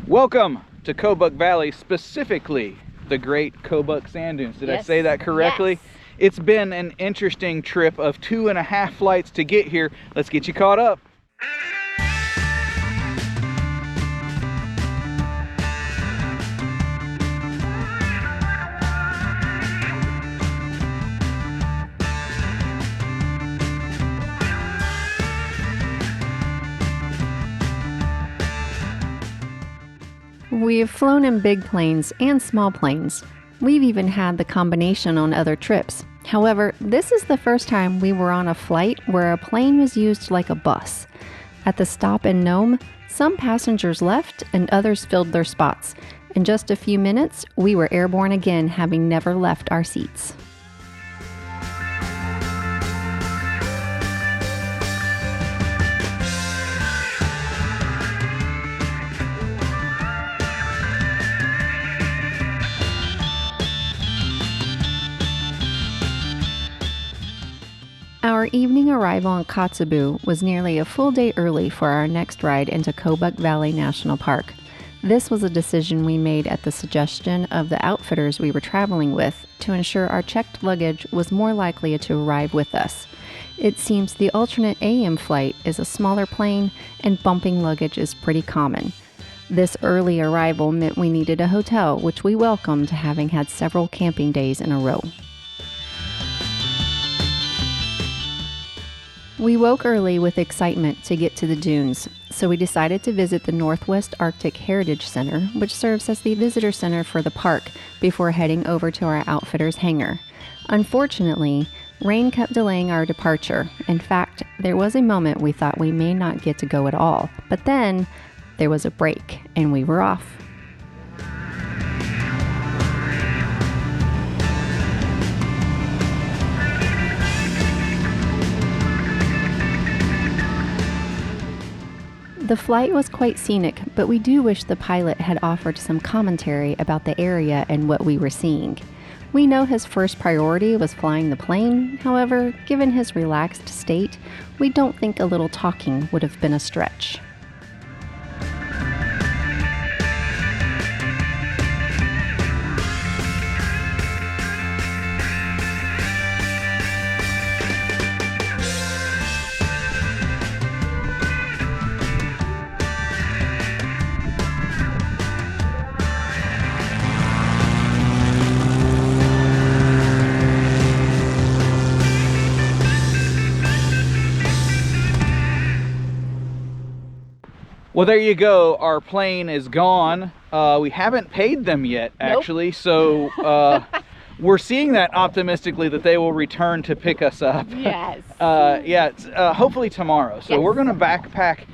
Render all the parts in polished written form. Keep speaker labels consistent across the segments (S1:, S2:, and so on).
S1: Welcome to Kobuk Valley, specifically the Great Kobuk Sand Dunes. Did I say that correctly?
S2: Yes.
S1: It's been an interesting trip of 2.5 flights to get here. Let's get you caught up.
S3: We've flown in big planes and small planes. We've even had the combination on other trips. However, this is the first time we were on a flight where a plane was used like a bus. At the stop in Nome, some passengers left and others filled their spots. In just a few minutes, we were airborne again, having never left our seats. Our evening arrival in Kotzebue was nearly a full day early for our next ride into Kobuk Valley National Park. This was a decision we made at the suggestion of the outfitters we were traveling with to ensure our checked luggage was more likely to arrive with us. It seems the alternate AM flight is a smaller plane and bumping luggage is pretty common. This early arrival meant we needed a hotel, which we welcomed, having had several camping days in a row. We woke early with excitement to get to the dunes, so we decided to visit the Northwest Arctic Heritage Center, which serves as the visitor center for the park, before heading over to our outfitter's hangar. Unfortunately, rain kept delaying our departure. In fact, there was a moment we thought we may not get to go at all, but then there was a break and we were off. The flight was quite scenic, but we do wish the pilot had offered some commentary about the area and what we were seeing. We know his first priority was flying the plane. However, given his relaxed state, we don't think a little talking would have been a stretch.
S1: Well, there you go. Our plane is gone. We haven't paid them yet, actually.
S2: Nope.
S1: So we're seeing that optimistically that they will return to pick us up.
S2: Yes.
S1: Hopefully tomorrow. So
S2: Yes.
S1: we're going to backpack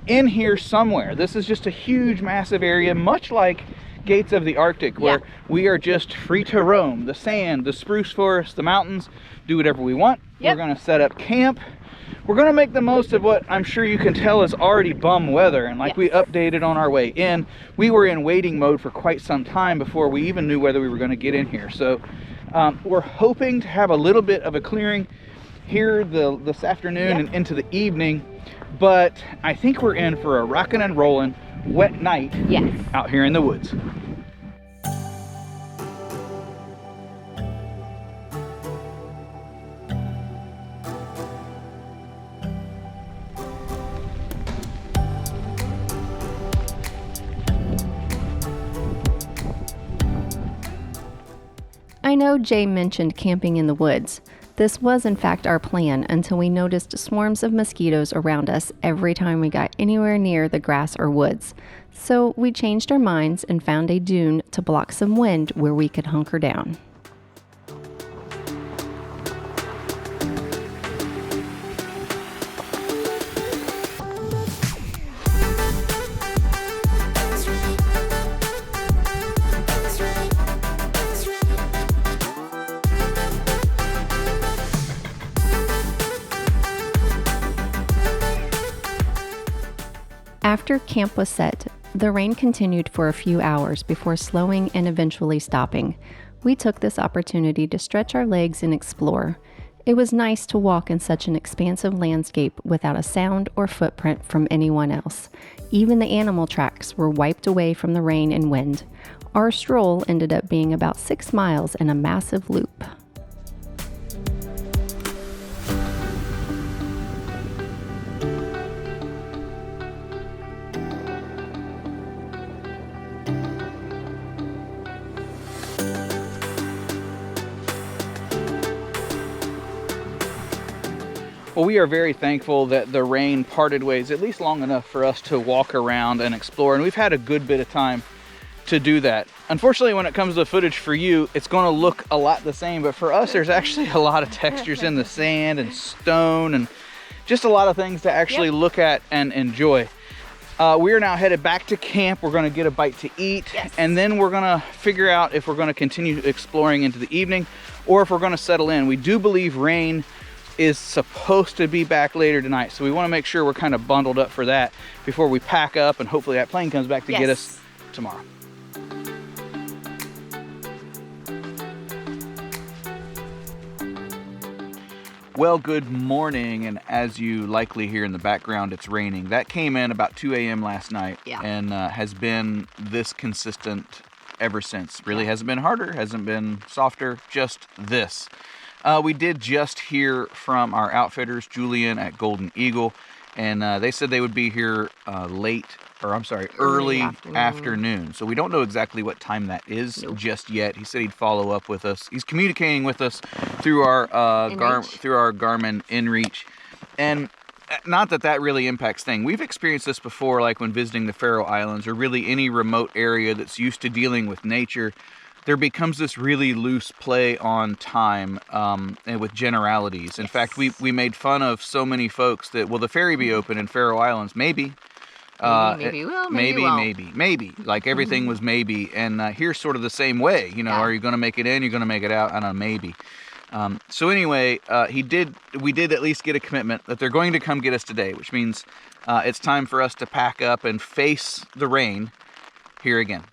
S1: in here somewhere. This is just a huge, massive area, much like Gates of the Arctic, where we are just free to roam. The sand, the spruce forest, the mountains, do whatever we want.
S2: Yep.
S1: We're going to set up camp. We're going to make the most of what I'm sure you can tell is already bum weather. And like we updated on our way in, we were in waiting mode for quite some time before we even knew whether we were going to get in here. So we're hoping to have a little bit of a clearing here this afternoon and into the evening. But I think we're in for a rockin' and rollin' wet night out here in the woods.
S3: I know Jay mentioned camping in the woods. This was in fact our plan until we noticed swarms of mosquitoes around us every time we got anywhere near the grass or woods. So we changed our minds and found a dune to block some wind where we could hunker down. After camp was set, the rain continued for a few hours before slowing and eventually stopping. We took this opportunity to stretch our legs and explore. It was nice to walk in such an expansive landscape without a sound or footprint from anyone else. Even the animal tracks were wiped away from the rain and wind. Our stroll ended up being about 6 miles in a massive loop.
S1: Well, we are very thankful that the rain parted ways at least long enough for us to walk around and explore, and we've had a good bit of time to do that. Unfortunately, when it comes to footage for you, it's going to look a lot the same, but for us, there's actually a lot of textures in the sand and stone and just a lot of things to actually look at and enjoy. We are now headed back to camp. We're going to get a bite to eat, and then we're going to figure out if we're going to continue exploring into the evening or if we're going to settle in. We do believe rain is supposed to be back later tonight, so we want to make sure we're kind of bundled up for that before we pack up, and hopefully that plane comes back to get us tomorrow. Well, good morning, and as you likely hear in the background, it's raining. That came in about 2 a.m. last night, and has been this consistent ever since. Really hasn't been harder, hasn't been softer, just this. We did just hear from our outfitters, Julian at Golden Eagle, and they said they would be here early afternoon. So we don't know exactly what time that is just yet. He said he'd follow up with us. He's communicating with us through our Garmin inReach, and not that that really impacts things. We've experienced this before, like when visiting the Faroe Islands or really any remote area that's used to dealing with nature. There becomes this really loose play on time and with generalities. In fact, we made fun of so many folks that, will the ferry be open in Faroe Islands? Maybe.
S3: Maybe will,
S1: maybe. Like everything was maybe. And here's sort of the same way. You know, are you going to make it in? You're going to make it out? I don't know, maybe. So anyway, we did at least get a commitment that they're going to come get us today, which means it's time for us to pack up and face the rain here again.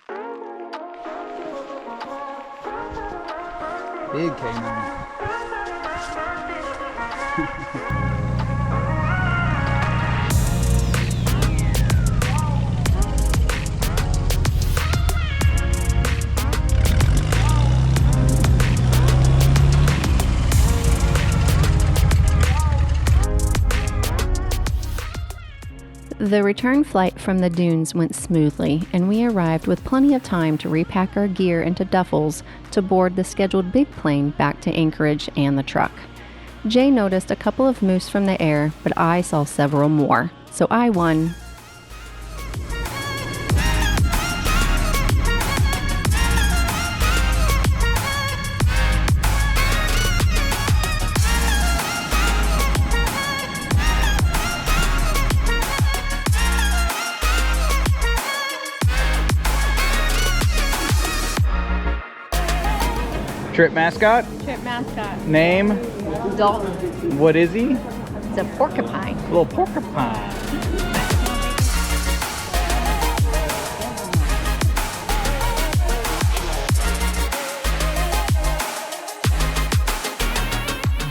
S1: Big caiman.
S3: The return flight from the dunes went smoothly, and we arrived with plenty of time to repack our gear into duffels to board the scheduled big plane back to Anchorage and the truck. Jay noticed a couple of moose from the air, but I saw several more, so I won.
S1: Trip mascot?
S2: Trip mascot.
S1: Name?
S2: Dalton.
S1: What is he?
S2: It's a porcupine.
S1: A little porcupine.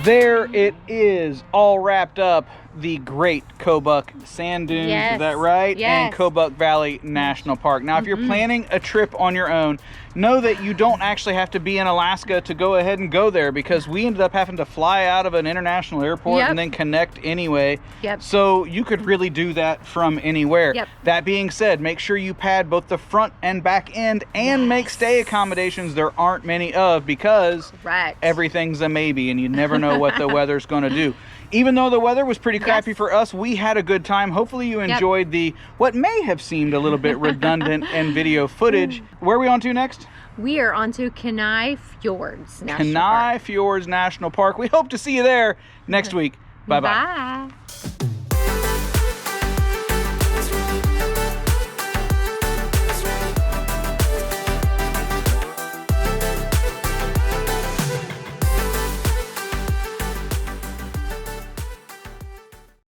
S1: There it is, all wrapped up. The Great Kobuk Sand Dunes, is that right?
S2: Yes.
S1: And Kobuk Valley National Park. Now, if you're planning a trip on your own, know that you don't actually have to be in Alaska to go ahead and go there, because we ended up having to fly out of an international airport and then connect anyway. So you could really do that from anywhere. That being said, make sure you pad both the front and back end and make stay accommodations there aren't many of, because everything's a maybe and you never know what the weather's going to do. Even though the weather was pretty crappy for us, we had a good time. Hopefully you enjoyed the what may have seemed a little bit redundant and video footage. Where are we on to next?
S2: We are on to Kenai Fjords National
S1: Kenai
S2: Park.
S1: Fjords National Park. We hope to see you there next week. Bye-bye.
S2: Bye.